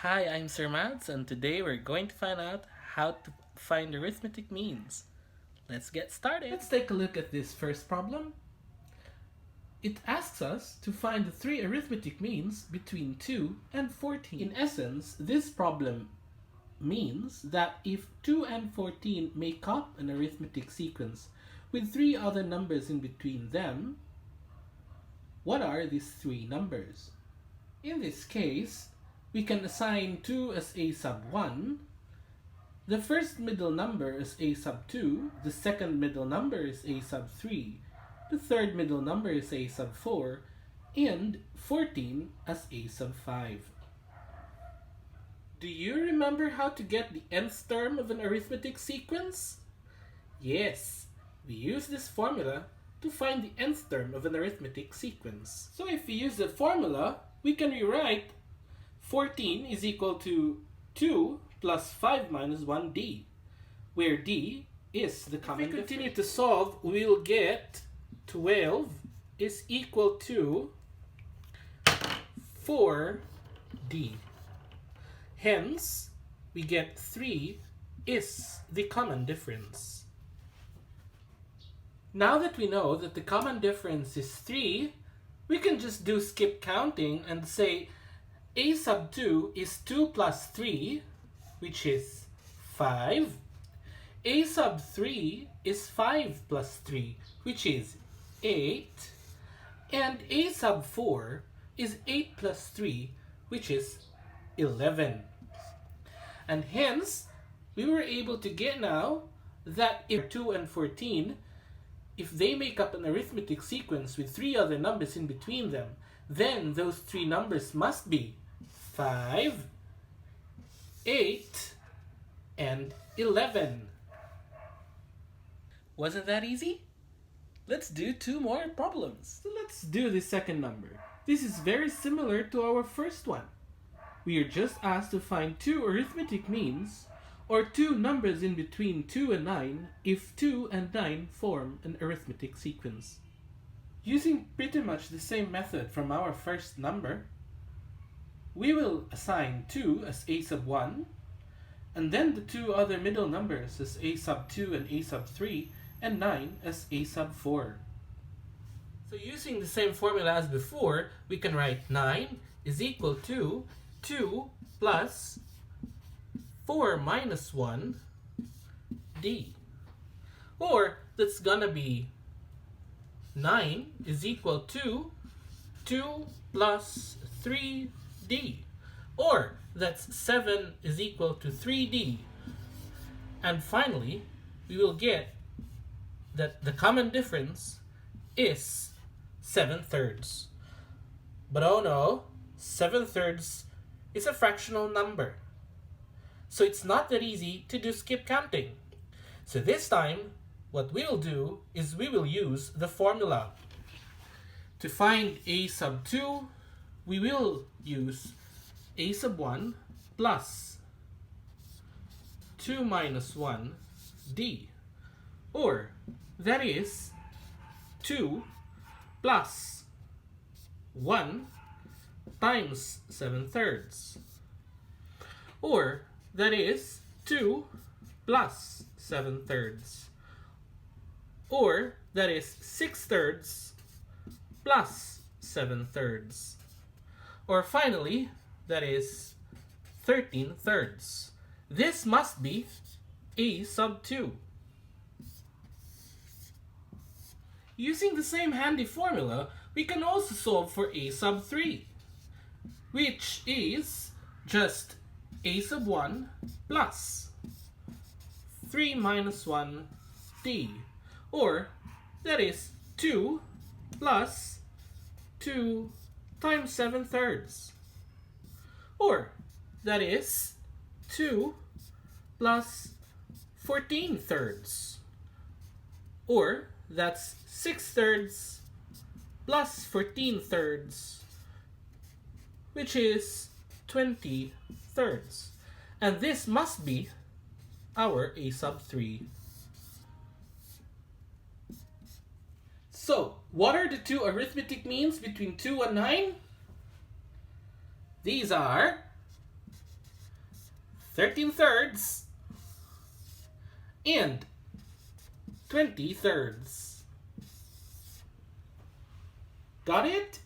Hi, I'm Sir Mads, and today we're going to find out how to find arithmetic means. Let's get started. Let's take a look at this first problem. It asks us to find the three arithmetic means between 2 and 14. In essence, this problem means that if 2 and 14 make up an arithmetic sequence with three other numbers in between them, what are these three numbers? In this case, we can assign 2 as a sub 1, the first middle number as a sub 2, the second middle number is a sub 3, the third middle number is a sub 4, and 14 as a sub 5. Do you remember how to get the nth term of an arithmetic sequence? Yes, we use this formula to find the nth term of an arithmetic sequence. So if we use the formula, we can rewrite 14 is equal to 2 plus 5 minus 1d, where d is the common difference. If we continue to solve, we'll get 12 is equal to 4d. Hence, we get 3 is the common difference. Now that we know that the common difference is 3, we can just do skip counting and say a sub 2 is 2 plus 3, which is 5. A sub 3 is 5 plus 3, which is 8. And a sub 4 is 8 plus 3, which is 11. And hence, we were able to get now that if 2 and 14, if they make up an arithmetic sequence with three other numbers in between them, then those three numbers must be 5, 8, and 11. Wasn't that easy? Let's do two more problems. So let's do the second number. This is very similar to our first one. We are just asked to find two arithmetic means, or two numbers in between 2 and 9, if 2 and 9 form an arithmetic sequence. Using pretty much the same method from our first number, we will assign 2 as a sub 1, and then the two other middle numbers as a sub 2 and a sub 3, and 9 as a sub 4. So using the same formula as before, we can write 9 is equal to 2 plus 4 minus 1 d. Or that's gonna be 9 is equal to 2 plus 3d. Or that's 7 is equal to 3d. And finally, we will get that the common difference is 7/3. But oh no, 7/3 is a fractional number. So it's not that easy to do skip counting. So this time, what we'll do is we will use the formula. To find a sub 2, we will use a sub 1 plus 2 minus 1 d. Or, that is 2 plus 1 times 7/3. Or, that is 2 plus 7/3. Or, that is 6/3 plus 7/3. Or finally, that is 13/3. This must be a sub 2. Using the same handy formula, we can also solve for a sub 3, which is just a sub 1 plus 3 minus 1 d, or that is 2 plus 2 times 7/3, or that is 2 plus 14/3, or that's 6/3 plus 14/3, which is 20/3. And this must be our a sub 3. So, what are the two arithmetic means between 2 and 9? These are 13 thirds, and 20 thirds. Got it?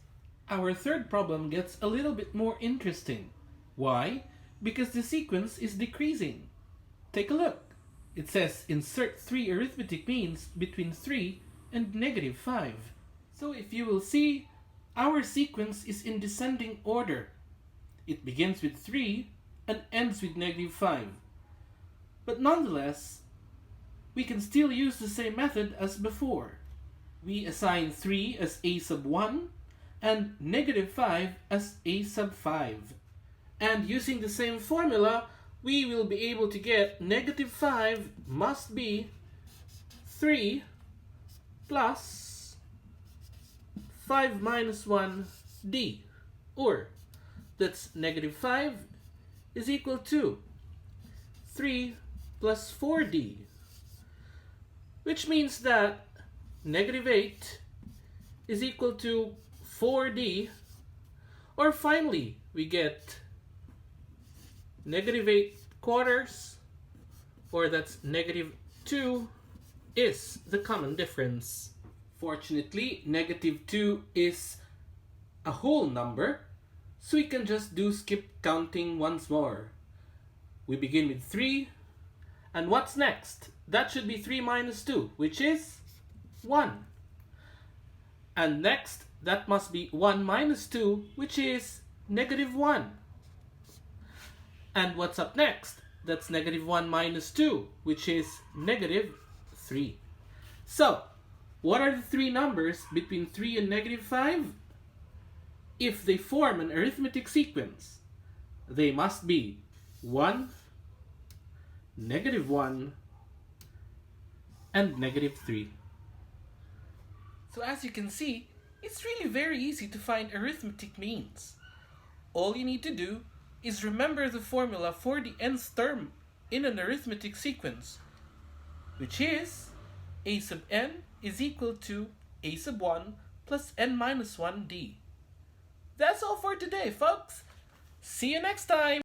Our third problem gets a little bit more interesting. Why? Because the sequence is decreasing. Take a look. It says insert 3 arithmetic means between 3 and -5. So if you will see, our sequence is in descending order. It begins with 3 and ends with -5. But nonetheless, we can still use the same method as before. We assign 3 as a sub 1 and -5 as a sub 5. And using the same formula, we will be able to get -5 must be 3 plus 5 minus 1 d. Or, that's -5 is equal to 3 plus 4d. Which means that -8 is equal to 4d. Or finally, we get -8 quarters, or that's -2, is the common difference. Fortunately, -2 is a whole number, so we can just do skip counting once more. We begin with 3, and what's next? That should be 3 minus 2, which is 1. And next, that must be 1 minus 2, which is -1. And what's up next? That's -1 minus 2, which is -3. So, what are the three numbers between 3 and -5? If they form an arithmetic sequence, they must be 1, -1, and -3. So as you can see, it's really very easy to find arithmetic means. All you need to do is remember the formula for the nth term in an arithmetic sequence, which is a sub n is equal to a sub 1 plus n minus 1 d. That's all for today, folks. See you next time.